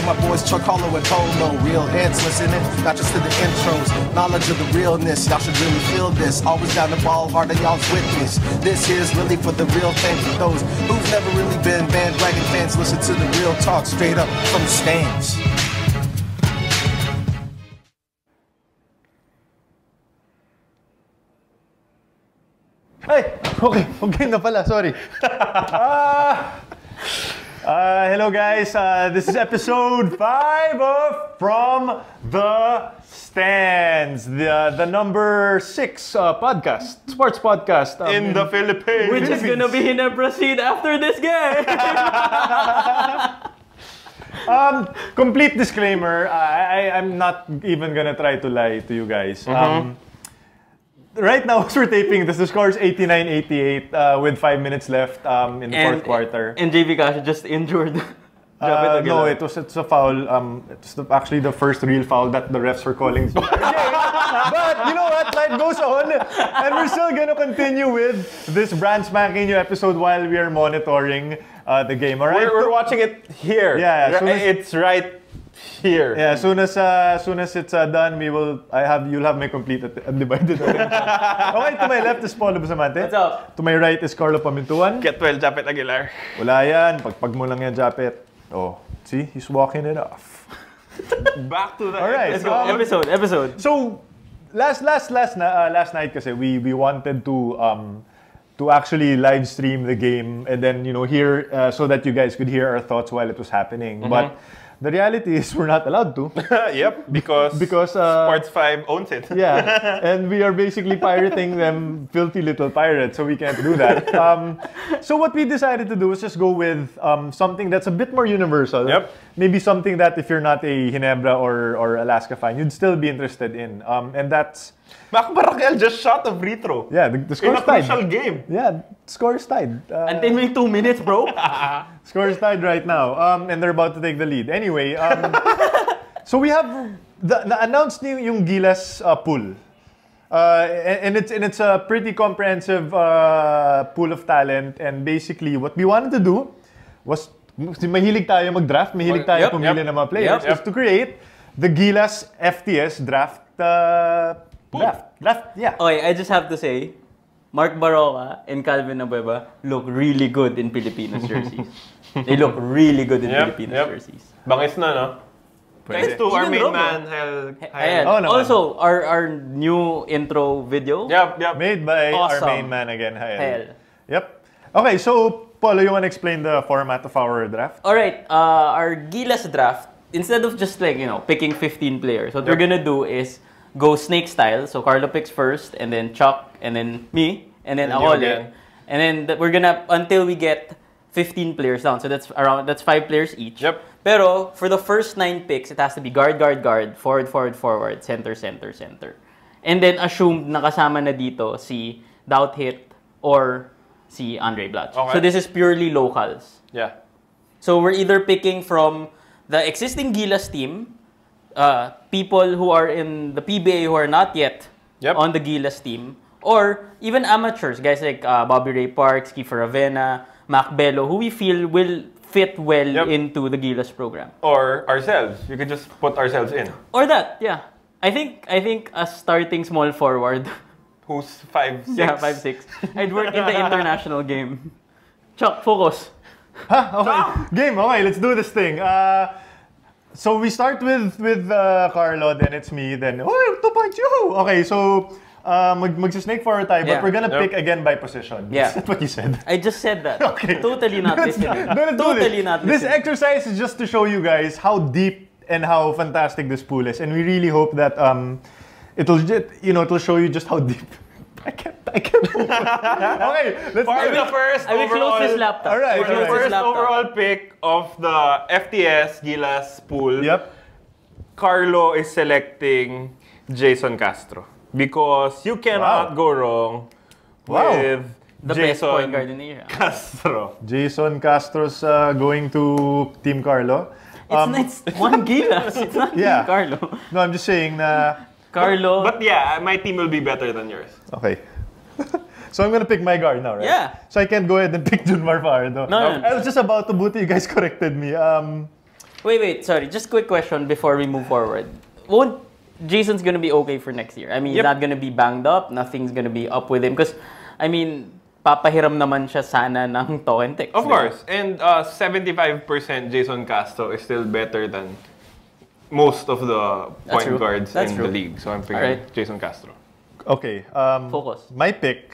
my boys Chuck Hollow and Polo. Real heads listening, not just to the intros. Knowledge of the realness, y'all should really feel this. Always down the ball, hard on y'all's witness. This here's really for the real fans. For those who've never really been bandwagon fans, listen to the real talk straight up from the stands. Hey, okay na pala, sorry. Hello guys, this is episode 5 of From the Stands, the number 6 podcast, sports podcast in the Philippines. Which is gonna be in a proceed after this game. Complete disclaimer, I'm not even gonna try to lie to you guys. Right now, as we're taping this, the score is 89-88 with 5 minutes left in the fourth quarter. And JV Cash just injured. No, it's a foul. It's actually the first real foul that the refs were calling. But you know what? Life goes on, and we're still gonna continue with this brand spanking new episode while we are monitoring the game. All right, we're watching it here. Yeah, it's right here. Yeah, as soon as it's done, you'll have my complete undivided attention. Okay, to my left is Paulo Bustamante. What's up? To my right is Carlo Pamintuan. Get well, Japet Aguilar. Wala yan. Pagpag mo lang yan, Japet. Oh, see? He's walking it off. Back to the Alright, episode. So, last night kasi we wanted to actually live stream the game and then, hear so that you guys could hear our thoughts while it was happening. But the reality is we're not allowed to. Yep, because Sports 5 owns it. Yeah, and we are basically pirating them, filthy little pirates, so we can't do that. So what we decided to do is just go with something that's a bit more universal. Yep. Maybe something that if you're not a Ginebra or Alaska fan, you'd still be interested in. And that's... Mac Barakel just shot a free throw. Yeah, the score's in a tied. crucial game. Yeah, score's tied. Until may 2 minutes, bro. Score's tied right now. And they're about to take the lead. Anyway, so we have announced yung Gilas pool. And it's a pretty comprehensive pool of talent. And basically, what we wanted to do was, mahilig tayo mag-draft, mahilig tayo pumili ng mga players, is to create the Gilas FTS draft. Yeah. Okay, I just have to say, Mark Baroka and Calvin Abueva look really good in Filipinos jerseys. They look really good in Filipinos jerseys. Bangis na, no? Thanks to our main man, Hel. Oh, no, also, our new intro video. Yep. Made by Awesome. our main man again, Hel. Hel. Yep. Okay, so Paulo, you want to explain the format of our draft? Alright, our Gilas draft, instead of just picking 15 players, what we're gonna do is go snake style. So Carlo picks first, and then Chuck, and then me, and then Akole. And then we're gonna, until we get 15 players down. So that's 5 players each. Yep. Pero for the first 9 picks, it has to be guard, forward, center. And then assume na kasama na dito si Douthit or si Andre Blatch. Okay. So this is purely locals. Yeah. So we're either picking from the existing Gilas team, people who are in the PBA who are not yet on the Gilas team, or even amateurs, guys like Bobby Ray Parks, Kiefer Avena, Mac Bello, who we feel will fit well into the Gilas program. Or ourselves. You could just put ourselves in. Or that, yeah. I think a starting small forward. Who's 5'6"? Yeah, 5'6". I'd work in the international game. Chuck, focus. Okay. Game. Okay, let's do this thing. So we start with Carlo, then it's me, then 2.2. Okay, so mag-snake forward tayo, but we're gonna pick again by position. Yeah. Is that what you said? I just said that. Okay. Totally not listening. Totally not listening. This exercise is just to show you guys how deep and how fantastic this pool is, and we really hope that it'll show you just how deep. I can't. Okay, let's For the first I will close this laptop. All right. For the first overall pick of the FTS Gilas pool, Carlo is selecting Jason Castro because you cannot go wrong with the Jason best point guard in the era. Castro. Jason Castro's going to Team Carlo. It's one Gilas. It's not Team Carlo. No, I'm just saying Carlo. But yeah, my team will be better than yours. Okay. So I'm gonna pick my guard now, right? Yeah. So I can't go ahead and pick Junmar Fajardo. No. I was just about to boot you guys corrected me. Wait. Sorry. Just quick question before we move forward. Won't Jason's gonna be okay for next year? I mean, he's not gonna be banged up. Nothing's gonna be up with him. Because, I mean, papahiram naman siya sana ng token text. Of course. And 75% Jason Castro is still better than most of the point guards in the league. So I'm picking Jason Castro. Okay. Focus. My pick.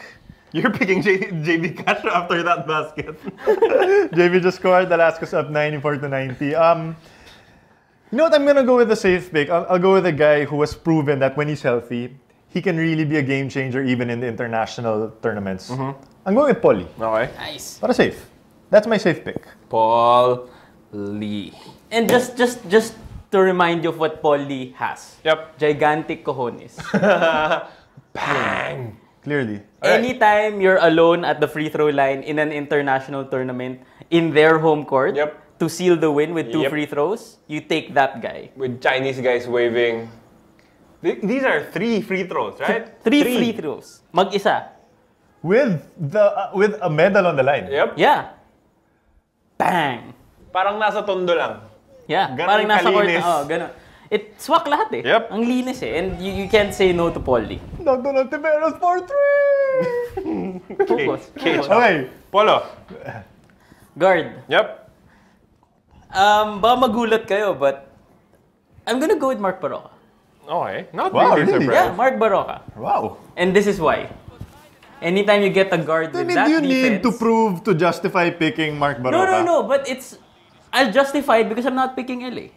You're picking JB Castro after that basket. JB just scored. Alaska's up 94-90. You know what? I'm gonna go with the safe pick. I'll go with a guy who has proven that when he's healthy, he can really be a game changer even in the international tournaments. I'm going with Paulie. Okay. Nice. Para safe. That's my safe pick. Paul Lee. And just to remind you of what Paul Lee has. Yep. Gigantic cojones. Bang! Clearly. Anytime you're alone at the free throw line in an international tournament in their home court to seal the win with 2 free throws, you take that guy. With Chinese guys waving. These are 3 free throws, right? 3 free throws. Mag-isa. With a medal on the line. Yep. Yeah. Bang! Parang nasa tondo lang. Yeah. Ganun Parang nasa court. kalinis. Ganun. Swak lahat eh. Yep. Ang linis eh. And you can't say no to Paul Lee. Nagdon Tiveros for 3! Focus. Okay. Polo. Guard. Yep. Baka magulat kayo, but I'm gonna go with Mark Baroka. Okay. Not Wow, really really? surprised. Yeah, Mark Baroka. Wow. And this is why. Anytime you get a guard with that you defense... need to prove to justify picking Mark Baroka? No, but I'll justify it because I'm not picking LA.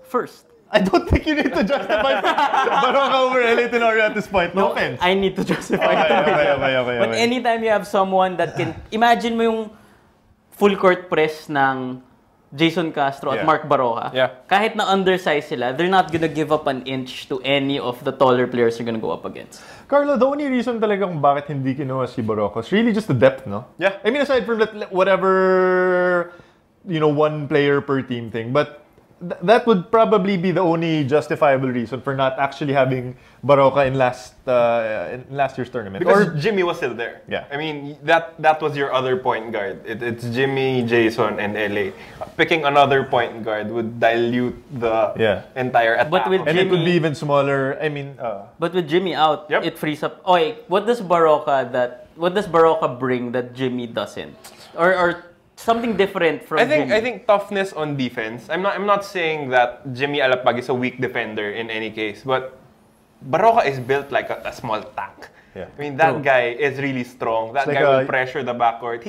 First. I don't think you need to justify Baroka over LA Tenorio at this point. No offense. I need to justify it. Okay. But anytime you have someone that can... Imagine mo yung full court press ng Jason Castro at Mark Baroka. Yeah. Kahit na undersized sila, they're not gonna give up an inch to any of the taller players you're gonna go up against. Carlo, the only reason talaga kung bakit hindi kinuha si Baroka is really just the depth, no? Yeah. I mean, aside from that, whatever, one player per team thing, but that would probably be the only justifiable reason for not actually having Baroka in last year's tournament. Because Jimmy was still there. Yeah. I mean, that was your other point guard. It's Jimmy, Jason, and LA. Picking another point guard would dilute the entire attack. But with and it would be even smaller. I mean... But with Jimmy out, it frees up... Okay, what does Baroka bring that Jimmy doesn't? Or something different from Jimmy? I think toughness on defense. I'm not saying that Jimmy Alapag is a weak defender in any case, but Baroka is built like a small tank. Yeah. I mean, that guy is really strong. That guy will pressure the backcourt.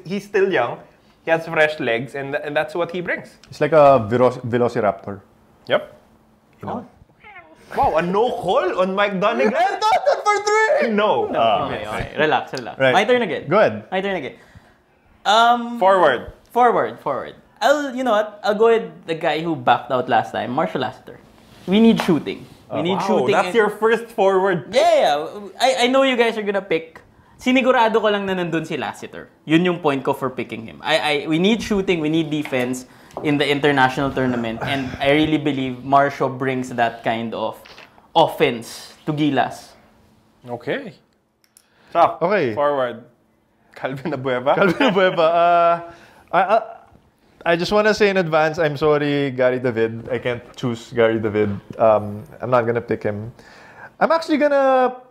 He's still young. He has fresh legs, and that's what he brings. It's like a Velociraptor. Yep. Wow, a no call on Mike Donegan? And not for 3! No. Okay. Relax. Right. My turn again. Go ahead. My turn again. Forward. You know what? I'll go with the guy who backed out last time, Marshall Lassiter. We need shooting. We need shooting. That's your first forward. Yeah. I know you guys are gonna pick. Sinigurado ko lang na nandun si Lassiter. Yun yung point ko for picking him. We need shooting, we need defense in the international tournament, and I really believe Marshall brings that kind of offense to Gilas. Okay. So, Okay. forward. Calvin Abueva. I just want to say in advance, I'm sorry, Gary David. I can't choose Gary David. I'm not going to pick him. I'm actually going to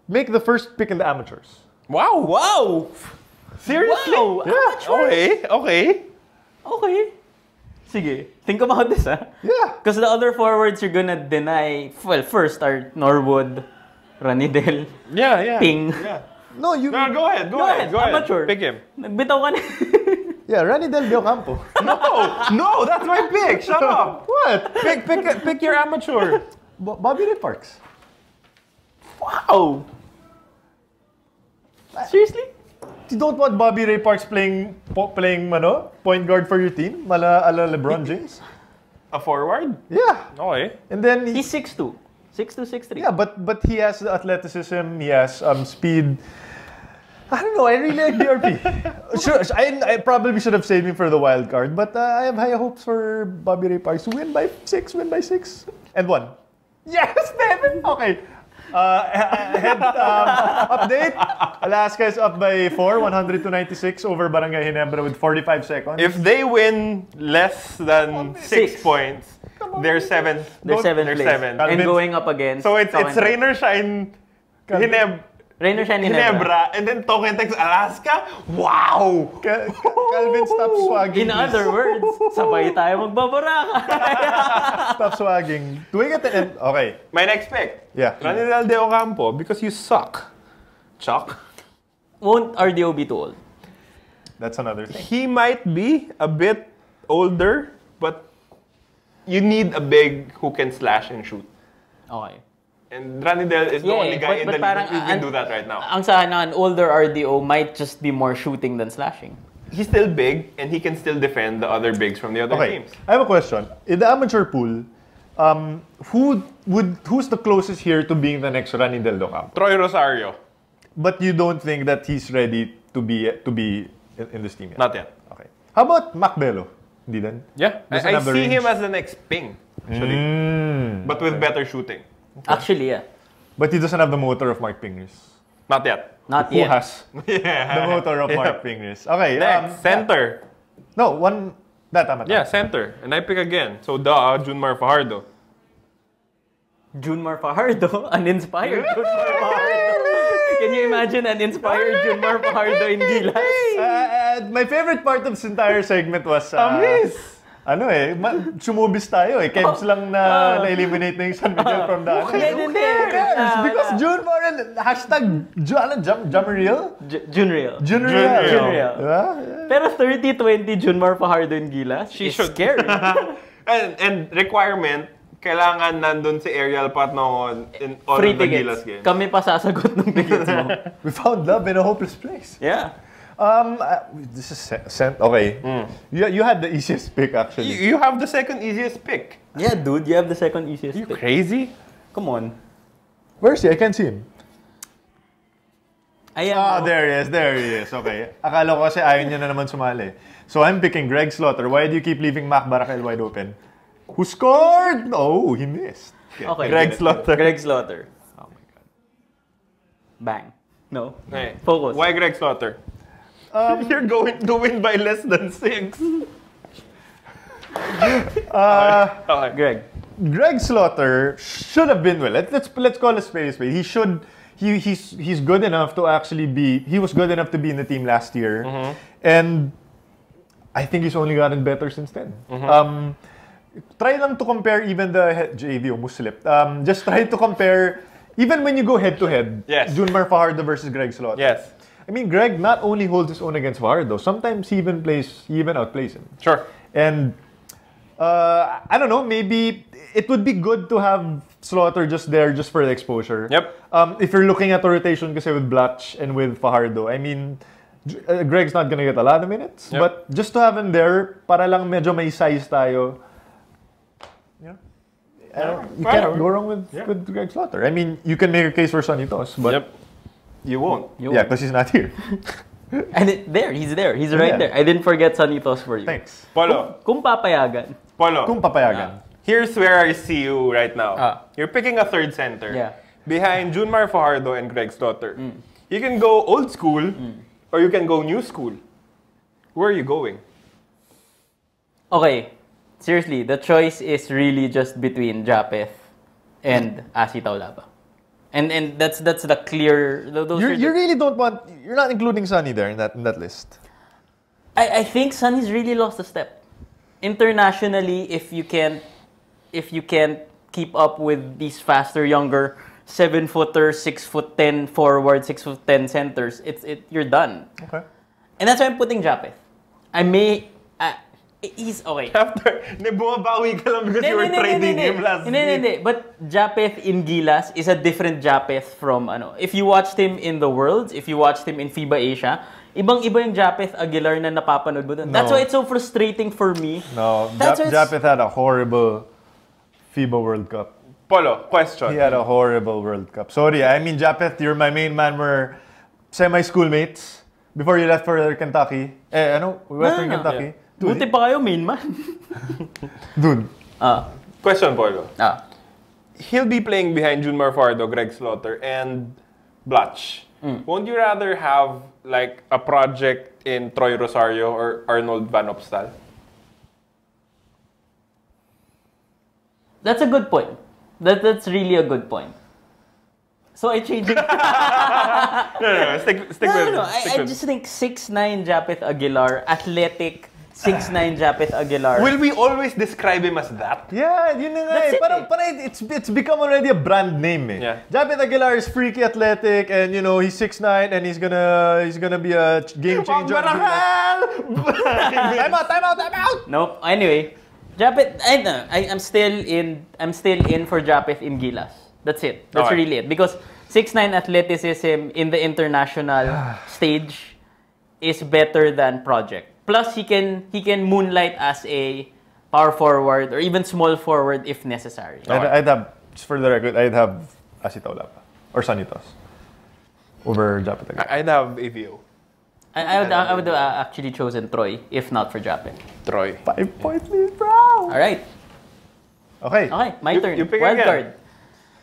make the first pick in the amateurs. Wow! Seriously? Wow! Yeah. Okay. Sige. Think about this, huh? Yeah. Because the other forwards you're gonna deny, well, first are Norwood, Ranidel, Yeah. Ping. Yeah. No, you... No, go ahead. Amateur. Pick him. Nagbitaw ka na. Yeah, Rani Del Biocampo. No, that's my pick. Shut up. What? Pick your amateur. Bobby Ray Parks. Wow! Seriously? You don't want Bobby Ray Parks playing point guard for your team? Ala LeBron James? A forward? Yeah. Okay. And then... He's 6'2". 6'2", 6'3". Yeah, but he has the athleticism, he has speed. I don't know, I really like DRP. Sure, I probably should have saved him for the wild card, but I have high hopes for Bobby Ray Parks to win by 6. And 1. Yes, Devin! Okay. Update. Alaska is up by 4, 100-96 over Barangay Ginebra with 45 seconds. If they win less than 6 points, they're seventh. They're seventh. And going up against. So it's rain or shine Rain or shine Ginebra, and then Token Tex Alaska. Wow! Calvin, stop swagging. In other words, sabay tayo magbabaraka. Stop swagging. Doing it and okay. My next pick. Yeah. Ranidel De Ocampo, because you suck. Chuck. Won't RDO be too old? That's another thing. He might be a bit older, but you need a big who can slash and shoot. Okay. And Ranidel is the only guy in the league who can do that right now. Ang sa akin, an older RDO might just be more shooting than slashing. He's still big, and he can still defend the other bigs from the other teams. I have a question. In the amateur pool, who's the closest here to being the next Ranidel De Ocampo? Troy Rosario. But you don't think that he's ready to be in this team yet? Not yet. Okay. How about Mac Bello? Hindi din? Yeah. Doesn't I have the see him range? as the next ping, actually. But with better shooting. Okay. Actually, yeah. But he doesn't have the motor of Mark Pingris. Not yet. Not Who yet. has the motor of Mark Pingris? Okay. Next, center. No, one. Tama. Yeah, center. And I pick again. So, Junmar Fajardo. Junmar Fajardo? Uninspired Junmar Fajardo. Can you imagine an inspired Junmar Fajardo in Gilas? My favorite part of this entire segment was... sumubis tayo eh. Kebs lang na-eliminate na yung San Miguel from the... Who cares? Because June Morel, #Jamariel? Junreal. Diba? Pero 30-20 Junmar Fajardo in Gilas She is should. scary. and requirement, kailangan nandun si Ariel Patnongon in all Free of the tickets. Gilas games. Kami pa sasagot ng tickets mo. We found love in a hopeless place. Yeah. This is okay. You had the easiest pick actually. You have the second easiest pick. Yeah, dude, you have the second easiest pick. Crazy? Come on. Where's he? I can't see him. Ayan. There he is. Okay. Akala ko kasi ayaw niya na naman sumali. So I'm picking Greg Slaughter. Why do you keep leaving Mac Barakel wide open? Who scored? Oh, he missed. Okay. Greg Slaughter. Greg Slaughter. Oh my God. Bang. No. Okay. Focus. Why Greg Slaughter? You're going to win by less than 6. Okay. Greg Slaughter should have been let's call a spade a spade. He's good enough to actually be. He was good enough to be in the team last year, and I think he's only gotten better since then. Try lang to compare even the JV almost slipped. Just try to compare even when you go head to head. Yes. Junmar Fajardo versus Greg Slaughter. Yes. I mean, Greg not only holds his own against Fajardo, sometimes he even outplays him. Sure. And I don't know, maybe it would be good to have Slaughter just there just for the exposure. Yep. If you're looking at the rotation kasi with Blatch and with Fajardo, I mean, Greg's not gonna get a lot of minutes, yep. but just to have him there, para lang medyo may size tayo. You can't go wrong with Greg Slaughter. I mean, you can make a case for Sanitos, but Yep. You won't. yeah, because he's not here. And he's there. He's right there. I didn't forget Sanitos for you. Thanks. Polo. Kung papayagan. Kung papayagan. Here's where I see you right now. You're picking a third center. Yeah. Behind Junmar Fajardo and Greg Slaughter. You can go old school or you can go new school. Where are you going? Okay. Seriously, the choice is really just between Japeth and Asi Taulaba. And that's the clear. You really don't want. You're not including Sunny there in that list. I think Sunny's really lost a step. Internationally, if you can't keep up with these faster, younger 7-footers, 6'10" forward, 6'10" centers, you're done. Okay. And that's why I'm putting Japeth. He's okay. After, bumabawi ka lang because you were trading him last week. Hindi. But Japeth in Gilas is a different Japeth from if you watched him in the Worlds, if you watched him in FIBA Asia, ibang-iba yung Japeth Aguilar na napapanood mo dun. That's why it's so frustrating for me. No, Japeth had a horrible FIBA World Cup. Polo, question. He had a horrible World Cup. Sorry, I mean, Japeth, you're my main man. We're semi-schoolmates before you left for Kentucky. Western Kentucky. Yeah. Buti pa kayo, main man. Dude. Question, Polo. he'll be playing behind Junmar Fardo, Greg Slaughter, and Blatch. Won't you rather have like a project in Troy Rosario or Arnold Van Opstal? That's a good point. That's really a good point. So I changed it. No, stick with No. I just think 6'9" Japeth Aguilar, athletic 6'9" Japeth Aguilar. Will we always describe him as that? Yeah, yun na nga That's eh. it Parang it's become already a brand name eh. Yeah. Japeth Aguilar is freaky athletic and you know, he's 6'9" and he's gonna be a game changer. Time out! Nope. Anyway, Japeth, I'm still in for Japeth in Gilas. That's it. That's Okay. really it. Because 6'9" athleticism in the international stage is better than Project. Plus, he can moonlight as a power forward or even small forward if necessary. I'd have, just for the record, I'd have Asita Olapa or Sanitos over Japeth Aguilar. I'd have AVO. I would have actually chosen Troy if not for Japeth. Troy. 5-point lead, bro! All right. Okay. Okay, my turn. You pick Wild again. card.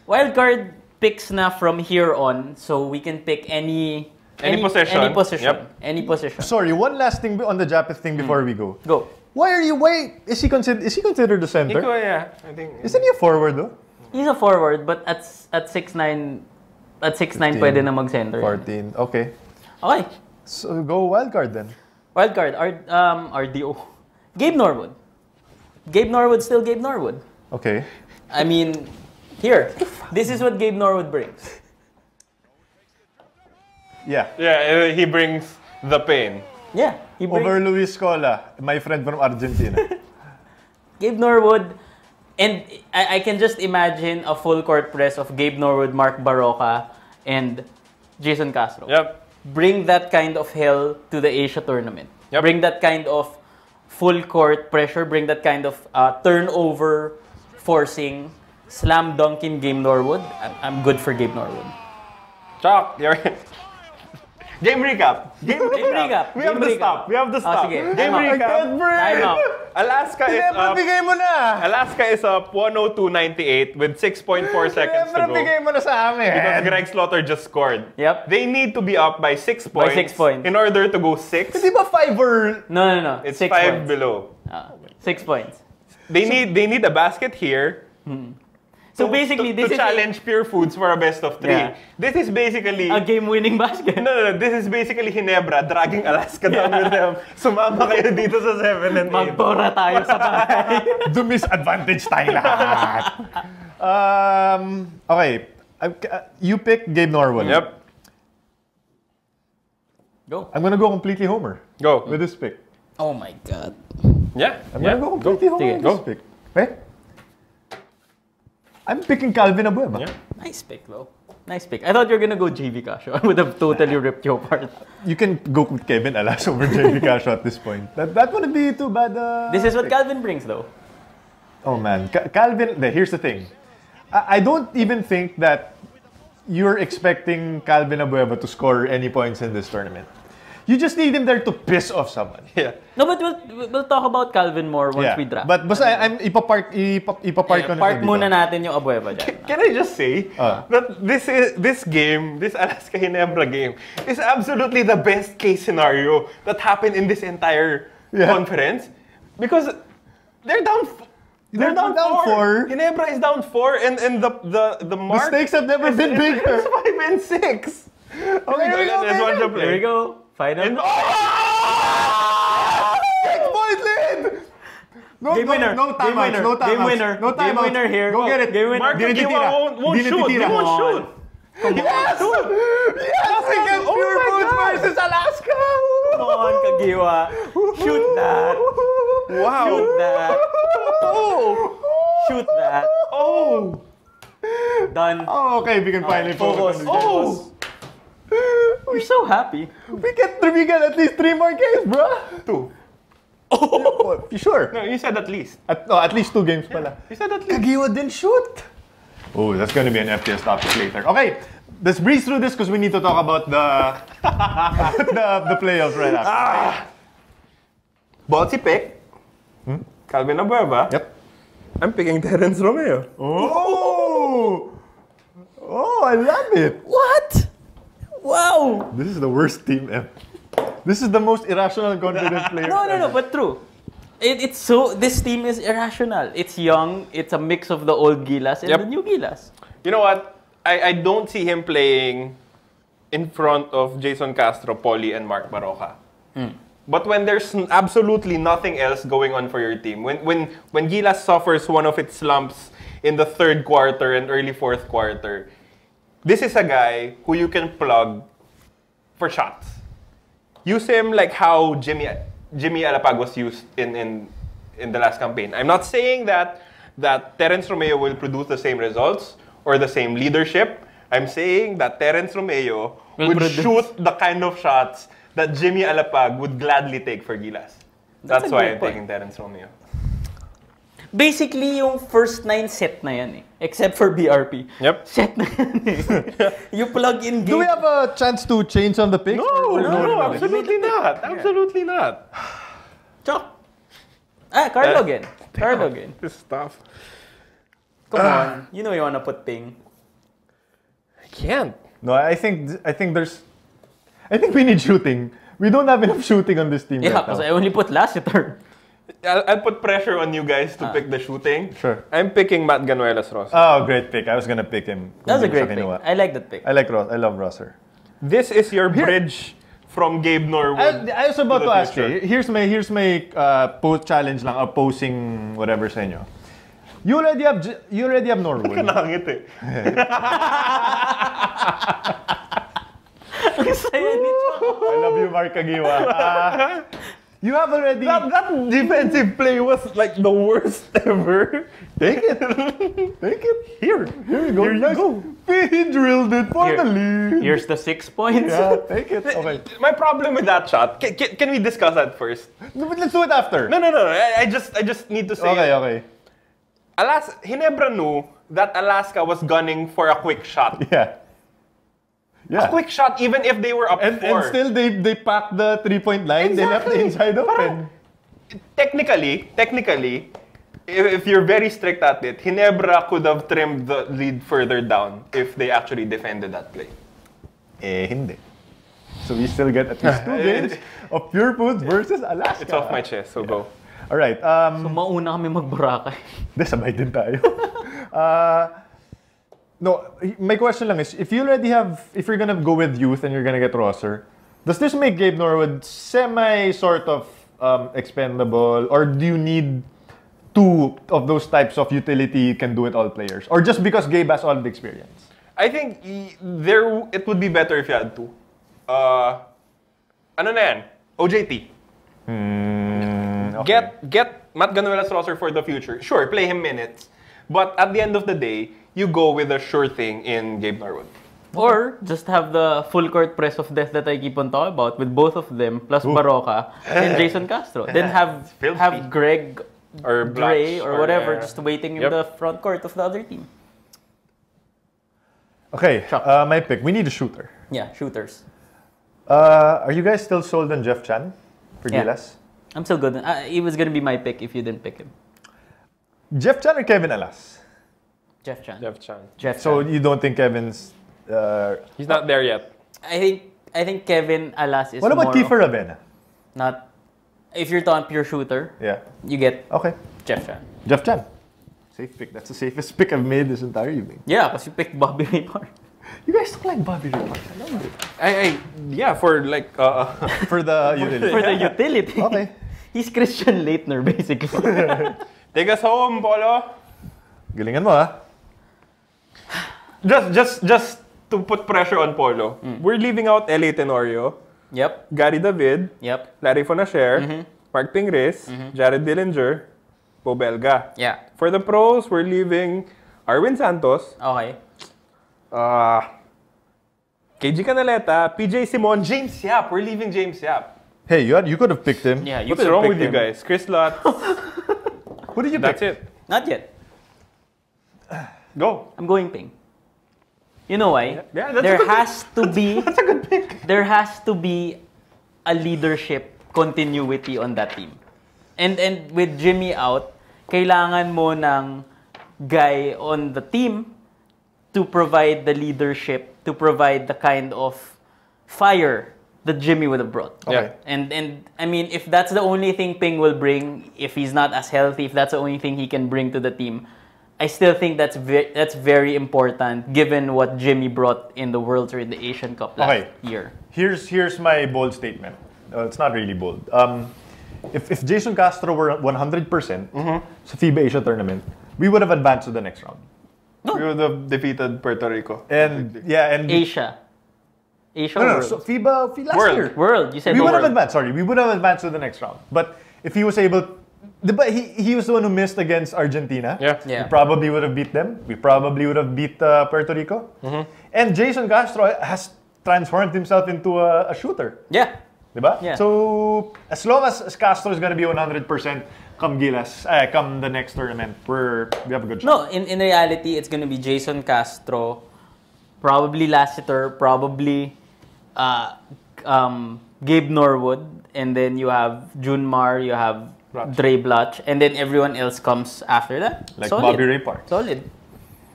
Wild card picks na from here on, so we can pick any position. Any position. Yep. Any position. Sorry, one last thing on the Japeth thing before we go. Go. Why is he considered the center? Iko, yeah. I think. Isn't he a forward though? He's a forward, but at 6'9", pwede na mag-center. 14. Okay. Okay. So go wildcard then. Wild card. RDO. Gabe Norwood. Gabe Norwood still Gabe Norwood. Okay. I mean, here. This is what Gabe Norwood brings. Yeah. Yeah, he brings the pain. Yeah. He brings Over Luis Scola, my friend from Argentina. Gabe Norwood. And I can just imagine a full court press of Gabe Norwood, Mark Baroka, and Jason Castro. Yep. Bring that kind of hell to the Asia tournament. Yep. Bring that kind of full court pressure. Bring that kind of turnover forcing, slam dunking Gabe Norwood. I'm good for Gabe Norwood. Chuck, you're... Game recap. Game recap. We have to stop. We have to stop. Sige. Game Time out. recap. Time out. Alaska is up. Bigay mo na! Alaska is up 102-98 with 6.4 seconds to go. Bigay mo na sa amin. Because Greg Slaughter just scored. Yep. They need to be up by 6 points. 6 points. In order to go 6. Di ba 5 or... No. It's 6 5 points. below. 6 points. They need a basket here. So basically, this to is challenge Pure Foods for a best of 3. Yeah. This is basically a game-winning basket. No. This is basically Ginebra dragging Alaska down with them. Sumama kayo dito sa 7 and 8. Magpora tayo sa bahay. Dumisadvantage tayo lahat. Okay. You pick Gabe Norwood. Yep. Go. I'm gonna go completely homer Go. with this pick. Oh my God. Yeah. I'm gonna go completely homer Sige, with go. this pick. Okay? I'm picking Calvin Abueva. Yeah. Nice pick, though. Nice pick. I thought you were gonna go JV Casio. I would have totally ripped you apart. You can go with Kevin Alas over JV Casio at this point. That wouldn't be too bad. This is what pick. Calvin brings, though. Oh man, Calvin. Here's the thing. I don't even think that you're expecting Calvin Abueva to score any points in this tournament. You just need him there to piss off someone. Yeah. No, but we'll talk about Calvin more once we draft. But basta I'm ipapark ko na Park siya dito. muna natin yung Abueva dyan. Can I just say that this game, this Alaska Ginebra game, is absolutely the best case scenario that happened in this entire conference because they're down. They're down 4. Ginebra is down 4, and the mark. The stakes have never been bigger. It's 5 and 6. Okay, here we go, let's watch the play. Here we go. Final. And, 6-point lead! Game winner. No Game winner. timeouts. No timeouts. Game winner. No Game timeouts. winner here. Go get it. Game winner. Mark Kagiwa won't shoot. He won't shoot. Yes! Yes! Against Pure Foods versus Alaska! Come on, Kagiwa. Shoot that. Wow. Shoot that. Oh. Shoot that. Oh. Done. Oh, okay, we can finally focus. Oh. We're so happy. We get at least 3 more games, bro. 2. Oh, you sure? No, you said at least. At least 2 games pala. You said at least. Kagiwa didn't shoot. Oh, that's gonna be an FTS topic later. Okay, let's breeze through this because we need to talk about the the playoffs right after. Botsy pick. Calvin Abueva. Yep. I'm picking Terence Romeo. Oh! Oh, I love it. What? Wow. This is the worst team ever. This is the most irrational confident player. No, but true. It's so, this team is irrational. It's young. It's a mix of the old Gilas and the new Gilas. You know what? I don't see him playing in front of Jason Castro, Poli, and Mark Baroka. But when there's absolutely nothing else going on for your team, when Gilas suffers one of its slumps in the third quarter and early fourth quarter, this is a guy who you can plug for shots. Use him like how Jimmy Alapag was used in the last campaign. I'm not saying that Terence Romeo will produce the same results or the same leadership. I'm saying that Terence Romeo would shoot the kind of shots that Jimmy Alapag would gladly take for Gilas. That's why I'm taking Terence Romeo. Basically, yung first 9 set na yan eh. Except for BRP. Yep. Set na yan eh. You plug in game. Do we have a chance to change on the picks? No, absolutely not. Absolutely not. Chok. Carlo again. Carlo again. This stuff. Come on. You know you wanna put Ping. I can't. No, I think we need shooting. We don't have enough shooting on this team Yeah, right because now. I only put Lassiter. I'll put pressure on you guys to pick the shooting. Sure. I'm picking Matt Ganuelas Ross. Oh, great pick. I was gonna pick him. That was a great pick. I like that pick. I love Rosser. This is your bridge from Gabe Norwood. I was about to ask future. you. Here's my post challenge lang, opposing whatever sa inyo. You already have Norwood. Nakangit eh. Ang saya ni Chok. I love you, Mark Kagiwa. You have already... That defensive play was like the worst ever. Take it. Take it. Here you go. Here you go. He drilled it for the lead. Here's the 6 points. Yeah, take it. Okay. My problem with that shot, can we discuss that first? No, but let's do it after. No. I just need to say Okay. Hinebra knew that Alaska was gunning for a quick shot. Yeah. A quick shot, even if they were up 4. And still, they packed the 3-point line. They left the inside open. Technically, if you're very strict at it, Hinebra could have trimmed the lead further down if they actually defended that play. Hindi. So we still get at least 2 games of Pure Foods versus Alaska. It's off my chest, so go. All right. So mauna kami mag-Boracay. Sabay din tayo. No, my question lang is, if you're gonna go with youth and you're gonna get Rosser, does this make Gabe Norwood sort of expendable, or do you need 2 of those types of utility can do it all players, or just because Gabe has all the experience? I think it would be better if you had 2. Ano na yan? OJT. Okay. Get Matt Ganuelas Rosser for the future. Sure, play him minutes. But at the end of the day, you go with a sure thing in Gabe Norwood. Or just have the full court press of death that I keep on talking about with both of them, plus Baroka and Jason Castro. Then have Greg or Dre Blatch, or whatever just waiting in the front court of the other team. Okay, my pick. We need a shooter. Yeah, shooters. Are you guys still sold on Jeff Chan for Gilas? I'm still good. He was going to be my pick if you didn't pick him. Jeff Chan or Kevin Alas? Jeff Chan. So you don't think Kevin's... He's not there yet. I think Kevin Alas is What about more Kiefer Ravena? Not... If you're talking pure shooter, you get Jeff Chan. Jeff Chan. Safe pick. That's the safest pick I've made this entire evening. Yeah, because you picked Bobby Ray Park. You guys look like Bobby Ray Park. I love it. For like... for the utility. For the utility. Okay. He's Christian Leitner, basically. Take us home, Polo. Galingan mo, ha? Just to put pressure on Polo, we're leaving out L.A. Tenorio. Yep. Gary David. Yep. Larry Fonacher. Mark Pingris. Jared Dillinger. Bo Belga. Yeah. For the pros, we're leaving Arwin Santos. Okay. KG Canaleta, PJ Simon, James Yap. We're leaving James Yap. Hey, you could have picked him. Yeah, you What's wrong with you guys? Chris Lutz. Who did you pick? That's it. Not yet. Go. I'm going Ping. You know why? Yeah, that's there a good has to be That's a good pick. there has to be a leadership continuity on that team. And with Jimmy out, kailangan mo ng guy on the team to provide the leadership, to provide the kind of fire that Jimmy would have brought. Okay. And I mean, if that's the only thing Ping will bring, if he's not as healthy, if that's the only thing he can bring to the team, I still think that's very important given what Jimmy brought in the Worlds or in the Asian Cup last year. Here's my bold statement. It's not really bold. If Jason Castro were 100% sa FIBA Asia tournament, we would have advanced to the next round. We would have defeated Puerto Rico. And Asia. No, World. so FIBA last World. year. World. You said We would have World. advanced. Sorry, we would have advanced to the next round. But if he was able, he was the one who missed against Argentina. Yeah. We probably would have beat them. We probably would have beat Puerto Rico. And Jason Castro has transformed himself into a shooter. Yeah. Diba? Yeah. So as long as Castro is gonna be 100% come come the next tournament, we have a good shot. No, in reality, it's gonna be Jason Castro, probably Lassiter, probably Gabe Norwood, and then you have Junmar, you have Dre Blatch, and then everyone else comes after that. Like Solid. Bobby Ray Park. Solid.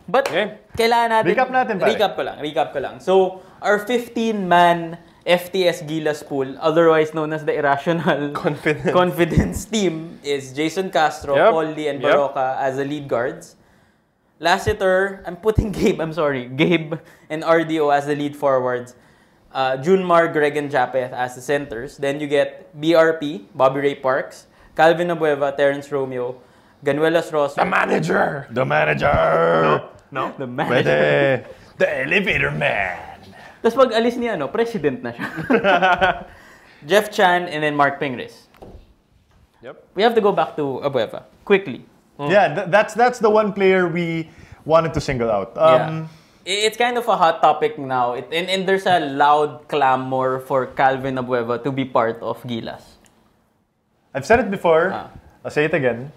But kailangan natin... Recap natin, Recap ko lang. So, our 15-man FTS Gilas pool, otherwise known as the Irrational Confidence Team, is Jason Castro, Paul Lee, and Baroka as the lead guards. Lassiter, I'm putting Gabe and RDO as the lead forwards. Junmar, Greg, and Japeth as the centers. Then you get BRP, Bobby Ray Parks, Calvin Abueva, Terrence Romeo, Ganuelas Ross. The manager! No? The manager. The elevator man! Tapos pag alis niya, president na siya. Jeff Chan and then Mark Pingris. Yep. We have to go back to Abueva quickly. Yeah, that's the one player we wanted to single out. It's kind of a hot topic now. And there's a loud clamor for Calvin Abueva to be part of Gilas. I've said it before. I'll say it again.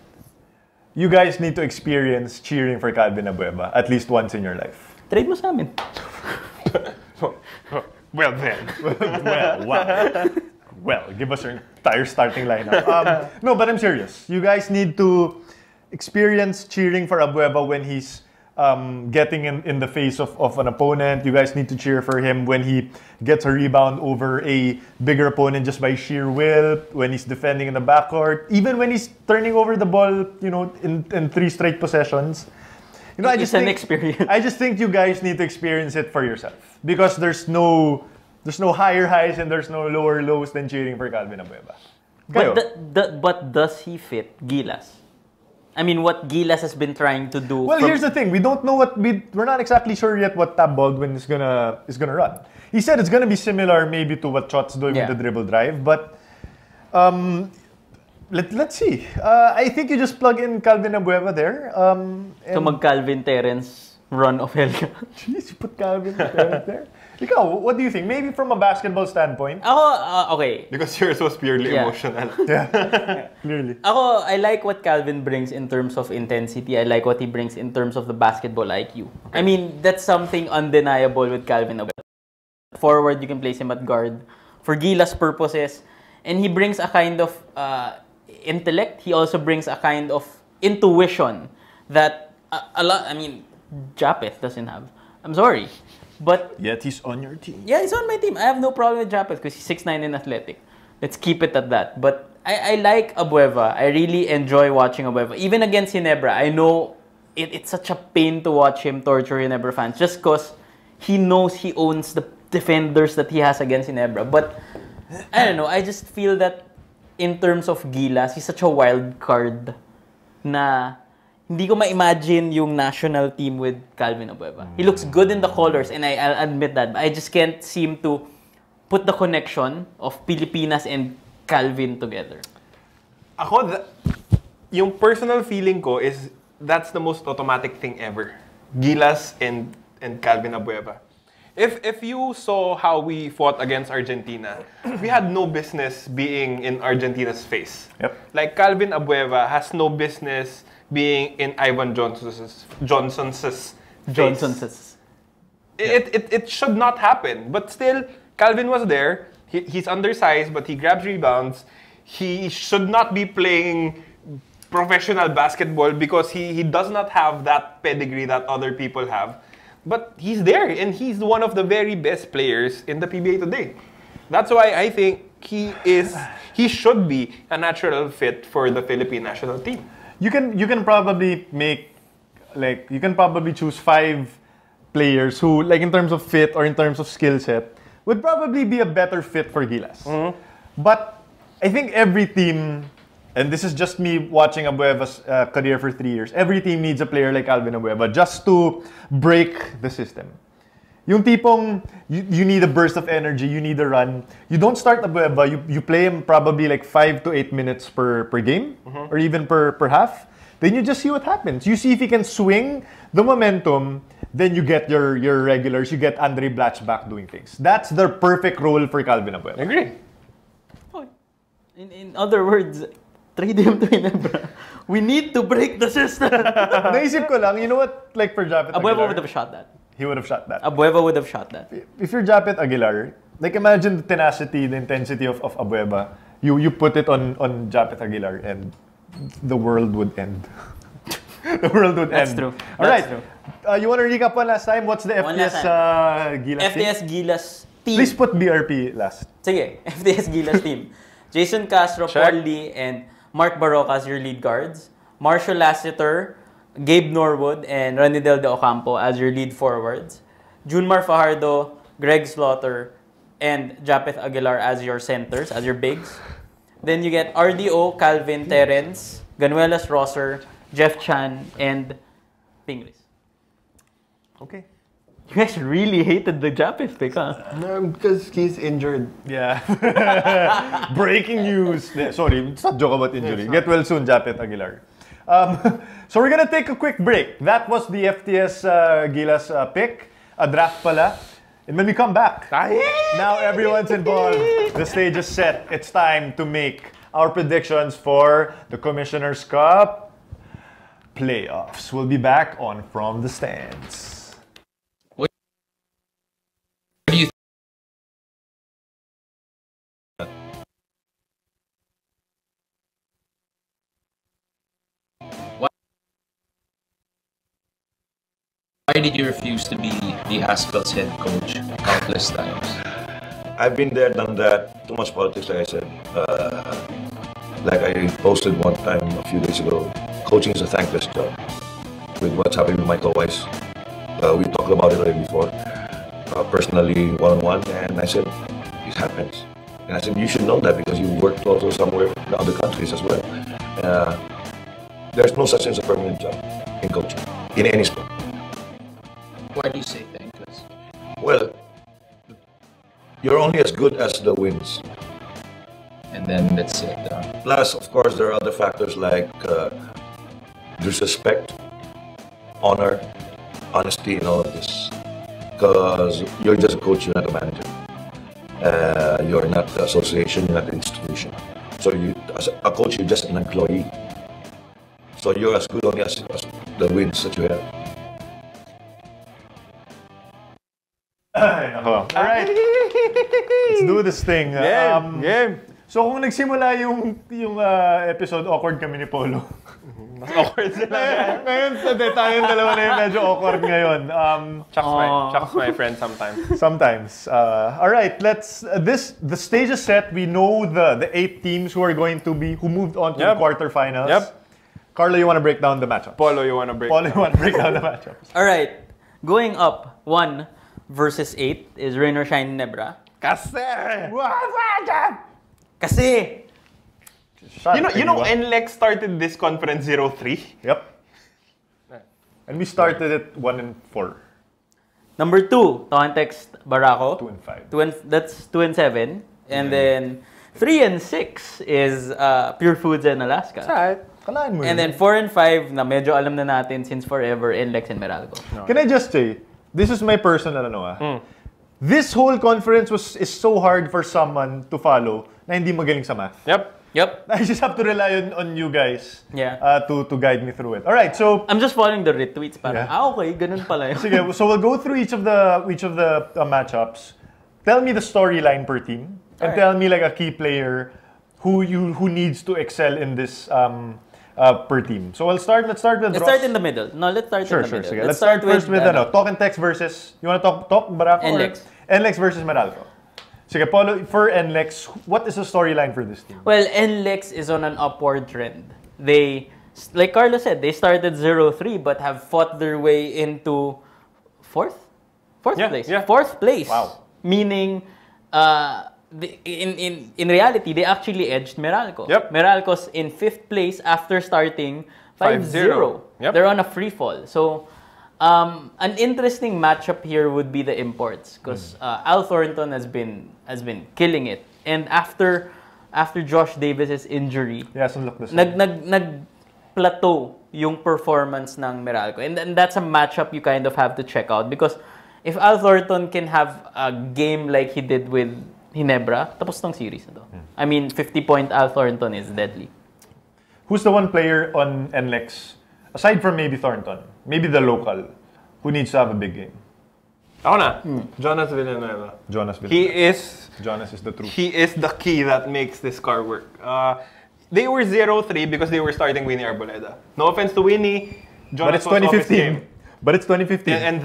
You guys need to experience cheering for Calvin Abueva at least once in your life. Trade mo sa amin. Well then. Well, give us your entire starting lineup. No, but I'm serious. You guys need to experience cheering for Abueva when he's getting in the face of an opponent. You guys need to cheer for him when he gets a rebound over a bigger opponent just by sheer will, when he's defending in the backcourt, even when he's turning over the ball, in 3 straight possessions. It's an experience. I just think you guys need to experience it for yourself because there's no higher highs and there's no lower lows than cheering for Calvin Abueva. But does he fit Gilas? I mean, what Gilas has been trying to do. Well, here's the thing: we don't know we're not exactly sure yet what Tab Baldwin is gonna run. He said it's gonna be similar, maybe to what Chot's doing with the dribble drive, but let's see. I think you just plug in Calvin Abueva there. So mag-Calvin Terrence run of Helga. Jeez, you put Calvin Terrence there. Ikaw, what do you think? Maybe from a basketball standpoint. Okay. Because yours was purely emotional. Yeah, clearly. I like what Calvin brings in terms of intensity. I like what he brings in terms of the basketball IQ. I mean, that's something undeniable with Calvin Abueva. Forward, you can place him at guard. For Gilas purposes. And he brings a kind of intellect. He also brings a kind of intuition that Japeth doesn't have. I'm sorry. But yet he's on your team. Yeah, he's on my team. I have no problem with Japeth because he's 6'9" and athletic. Let's keep it at that. But I like Abueva. I really enjoy watching Abueva. Even against Ginebra, I know it's such a pain to watch him torture Ginebra fans just because he knows he owns the defenders that he has against Ginebra. But I don't know. I just feel that in terms of Gilas, he's such a wild card na hindi ko ma-imagine yung national team with Calvin Abueva. He looks good in the colors and I'll admit that. But I just can't seem to put the connection of Pilipinas and Calvin together. Ako, yung personal feeling ko is that's the most automatic thing ever. Gilas and Calvin Abueva. If you saw how we fought against Argentina, we had no business being in Argentina's face. Yep. Like Calvin Abueva has no business being in Ivan Johnson's face. It should not happen. But still, Calvin was there. He's undersized, but he grabs rebounds. He should not be playing professional basketball because he does not have that pedigree that other people have. But he's there, and he's one of the very best players in the PBA today. That's why I think he should be a natural fit for the Philippine national team. You can probably choose 5 players who, like in terms of fit or in terms of skill set, would probably be a better fit for Gilas. But I think every team, and this is just me watching Abueva's career for 3 years, every team needs a player like Alvin Abueva just to break the system. Yung tipong, you need a burst of energy, you need a run. You don't start Abueva, you play him probably like 5 to 8 minutes per game, or even per half. Then you just see what happens. You see if he can swing the momentum, then you get your regulars, you get Andre Blatch back doing things. That's the perfect role for Calvin Abueva. Agree. In other words, trade him to Ginebra. We need to break the system. Naisip ko lang, you know what, like for Japet Aguilar, Abueva would have shot that. he would have shot that. Abueva would have shot that. If you're Japet Aguilar, like imagine the tenacity, the intensity of Abueva. You put it on Japet Aguilar and the world would end. The world would That's end. true. All right. True. You want to recap one last time? What's the FTS Gilas FTS team? Gilas team. Please put BRP last. Sige, FTS Gilas team. Jason Castro, Check. Paul Lee, and Mark Barroca as your lead guards. Marshall Lassiter, Gabe Norwood, and Ranidel de Ocampo as your lead forwards. Junmar Fajardo, Greg Slaughter, and Japeth Aguilar as your centers, as your bigs. Then you get RDO, Calvin Terence, Ganuelas Rosser, Jeff Chan, and Pingris. Okay. You guys really hated the Japeth pick, huh? No, because he's injured. Yeah. Breaking news. Sorry, it's not joke about injury. Get well soon, Japet Aguilar. So we're gonna take a quick break. That was the FTS Gilas pick. A draft pala. And when we come back, now everyone's involved. The stage is set. It's time to make our predictions for the Commissioner's Cup playoffs. We'll be back on From the Stands. What do you Why did you refuse to be the Haskell's head coach countless times? I've been there, done that. Too much politics, like I said. Like I posted one time a few days ago, coaching is a thankless job. With what's happening with Michael Weiss, we talked about it already before, personally, one-on-one, and I said, it happens. And I said, you should know that because you worked also somewhere in other countries as well. There's no such thing as a permanent job in coaching, in any sport. Why do you say thankless? Well, you're only as good as the wins. And then that's it. Plus, of course, there are other factors like disrespect, honor, honesty, and all of this. Because you're just a coach, you're not a manager. You're not the association, you're not the institution. So you, as a coach, you're just an employee. So you're as good only as the wins that you have. All right. Let's do this thing. Game. So kung nagsimula yung episode, awkward kami ni Polo. Mas awkward sila. Ngayon, tayong dalawa na yung medyo awkward ngayon. Chuck's my friend sometimes. Sometimes. All right, the stage is set. We know the 8 teams who moved on to the quarterfinals. Yep. Carlo, you want to break down the matchups? Polo, you want to break Polo, you want to break down the matchups? All right. Going up 1 versus 8 is Rain or Shine Ginebra. Kasi! You know, NLEX started this conference 0-3. Yep. And we started at 1-4. Number 2, Tontex Barako. 2-5. That's 2-7. And then 3 and 6 is Pure Foods and Alaska. Kalahin mo And yun. then 4 and 5 na medyo alam na natin since forever, NLEX and Meralco. Can I just say, this is my personal This whole conference is so hard for someone to follow na hindi magaling sa math. Yep. I just have to rely on you guys Yeah. to guide me through it. All right, so I'm just following the retweets. Parang, Yeah. okay, ganun pala yun. sige, so we'll go through each of the matchups. Tell me the storyline per team, and tell me like a key player who needs to excel in this per team. So let's start with Let's Ross. start in the middle. No, let's start in the middle. Sige. Let's start first with Talk and Text versus, you want to talk Barako? NLEX. NLEX versus Meralco. Sige, Polo, for NLEX, what is the storyline for this team? Well, NLEX is on an upward trend. They, like Carlos said, they started 0-3 but have fought their way into fourth place. Yeah. Fourth place. Wow. Meaning, in reality, they actually edged Meralco. Yep. Meralco's in 5th place after starting 5-0. Yep. They're on a free fall. So, an interesting matchup here would be the imports because Al Thornton has been killing it. And after Josh Davis's injury, nag-plateau yung performance ng Meralco. And that's a matchup you kind of have to check out because if Al Thornton can have a game like he did with Ginebra, tapos tong series na to. I mean, 50-point Al Thornton is deadly. Who's the one player on NLEX, aside from maybe Thornton, maybe the local, who needs to have a big game? Ako na. Jonas Villanueva. Jonas Villanueva. Jonas is the truth. He is the key that makes this car work. They were 0-3 because they were starting Winnie Arboleda. No offense to Winnie, Jonas but it's was off his 2015. game. But it's 2015.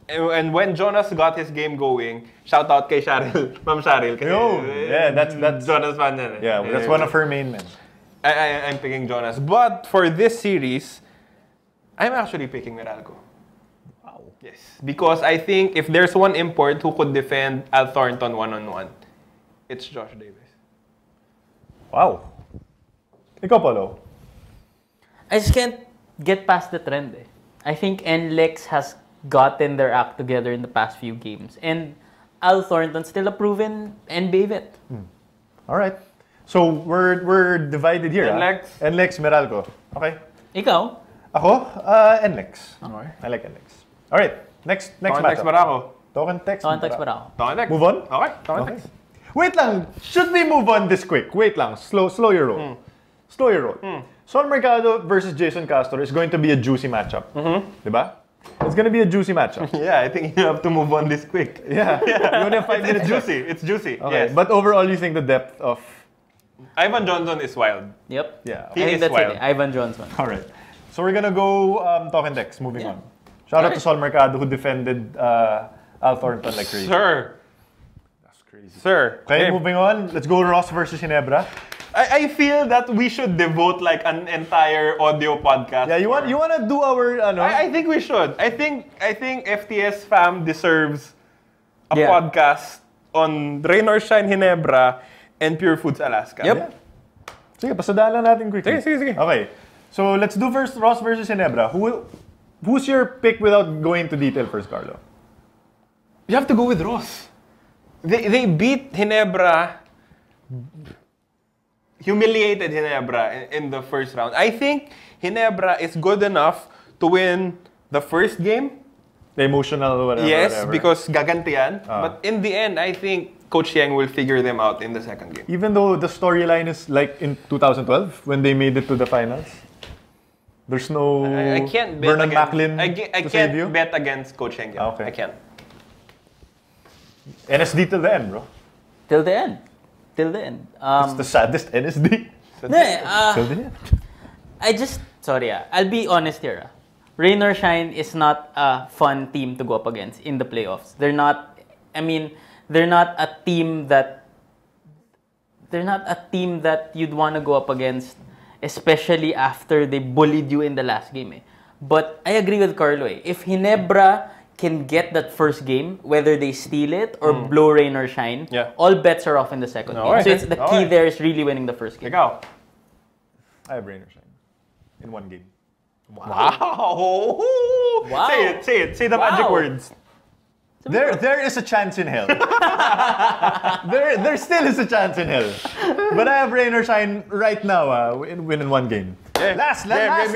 And when Jonas got his game going, shout out kay Cheryl, Ma'am Cheryl. That's Jonas fan yan. Yeah, that's one of her main men. I'm picking Jonas. But for this series, I'm actually picking Meralco. Wow. Yes. Because I think if there's one import who could defend Al Thornton one-on-one, it's Josh Davis. Wow. Ikaw, Polo. I just can't get past the trend. I think NLEX has gotten their act together in the past few games. And Al Thornton's still a proven NBA vet. All right. So we're divided here. NLEX. NLEX, Meralco. Okay. Ikaw? Ako, NLEX. Okay. I like NLEX. All right. Next Text matchup. Barako. Talk and Text. Text. Move on? Okay. Talk and Text. Wait lang. Should we move on this quick? Wait lang. Slow your roll. Slow your roll. Sol Mercado versus Jason Castro is going to be a juicy matchup. Diba? It's going to be a juicy matchup. Yeah, I think you have to move on this quick. Yeah. You only have 5 minutes. It's juicy. Okay. Yes. But overall, you think the depth of... Ivan Johnson is wild. Yep. Yeah. He I think is that's wild. it. Ivan Johnson. All right. So we're going to go Talk and Text. Moving on. Shout out to Sol Mercado who defended Al Thornton like crazy. Sir. That's crazy. Sir. Okay, moving on. Let's go Ross versus Ginebra. I feel that we should devote like an entire audio podcast. Yeah, you want to do our I think we should. I think FTS fam deserves a podcast on Rain or Shine Ginebra and Pure Foods Alaska. Yep. Yeah. Sige, pasadalan natin quickly. Sige. Okay. So let's do first Ross versus Ginebra. Who's your pick without going into detail first, Carlo? You have to go with Ross. They beat Ginebra, humiliated Ginebra in the first round. I think Ginebra is good enough to win the first game. The emotional whatever. Yes, because gagantian. But in the end, I think Coach Yang will figure them out in the second game. Even though the storyline is like in 2012 when they made it to the finals. There's no I can't bet Vernon against, Macklin I to save you? can't bet against Coach Yang. Okay. I can't. NSD till the end, bro. Till the end. It's the saddest NSD. Till the end. I'll be honest here. Rain or Shine is not a fun team to go up against in the playoffs. They're not a team that you'd want to go up against, especially after they bullied you in the last game. But I agree with Carlo. If Ginebra can get that first game, whether they steal it or blow Rain or Shine, all bets are off in the second game. So it's the key there is really winning the first game. Ikaw. I have Rain or Shine in one game. Wow. Say it. Say the magic words. There is a chance in hell. there still is a chance in hell. But I have Rain or Shine right now win in one game. Last na. Last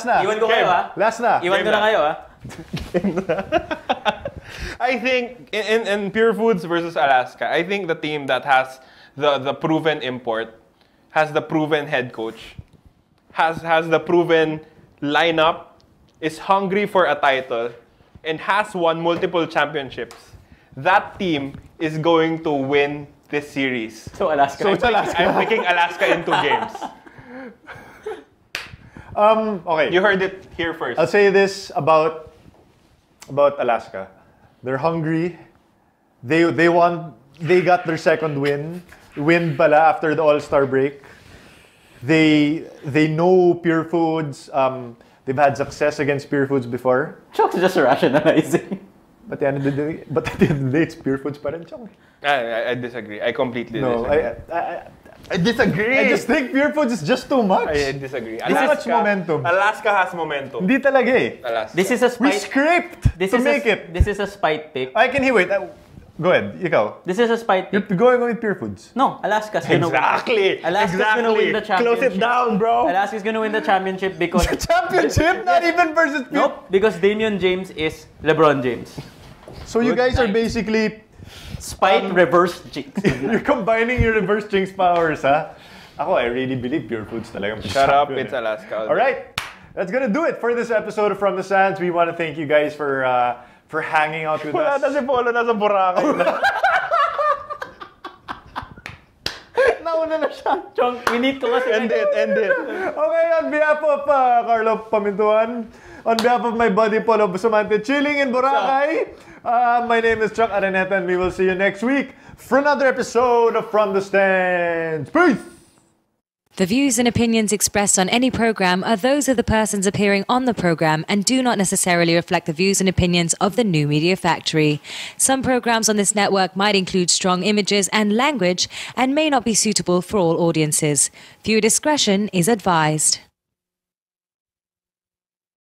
na. Iwan ko kayo, ha? Last na. Iwan ko na kayo, ha? I think in Pure Foods versus Alaska, I think the team that has the proven import, has the proven head coach, has the proven lineup, is hungry for a title, and has won multiple championships. That team is going to win this series. So Alaska. So it's Alaska. I'm picking Alaska in 2 games. Okay. You heard it here first. I'll say this about Alaska. They're hungry. They got their second win pala after the All-Star break. They know Pure Foods. They've had success against Pure Foods before. Chuck's just rationalizing. But at the end of the day, it's Pure Foods pa rin, Chong. I disagree. I completely disagree. I disagree. I just think Pure Foods is just too much. I disagree. Too much momentum. Alaska has momentum. Hindi talaga eh. Alaska. This is a We spite. scraped to make it. This is a spite pick. I can hear. Wait. Go ahead. Ikaw. This is a spite You're pick. going with Pure Foods. No, Alaska's gonna Exactly. win. Alaska's gonna win the championship. Close it down, bro. Alaska's gonna win the championship because The championship? Not even versus Pure. nope, because Damian James is LeBron James. So you guys are basically Spite reverse jinx. you're combining your reverse jinx powers, huh? Ako, I really believe Pure Foods talaga. Shut up, it's Alaska. All right, that's gonna do it for this episode of From the Sands. We want to thank you guys for hanging out with Wala us. na si Polo, nasa Boracay na. Nauna na siya. Chong, we need to End it. Okay, on behalf of Carlo Pamintuan, on behalf of my buddy Polo Bustamante, chilling in Boracay, my name is Chuck Araneta, and we will see you next week for another episode of From the Stands. Peace! The views and opinions expressed on any program are those of the persons appearing on the program and do not necessarily reflect the views and opinions of the New Media Factory. Some programs on this network might include strong images and language and may not be suitable for all audiences. Viewer discretion is advised.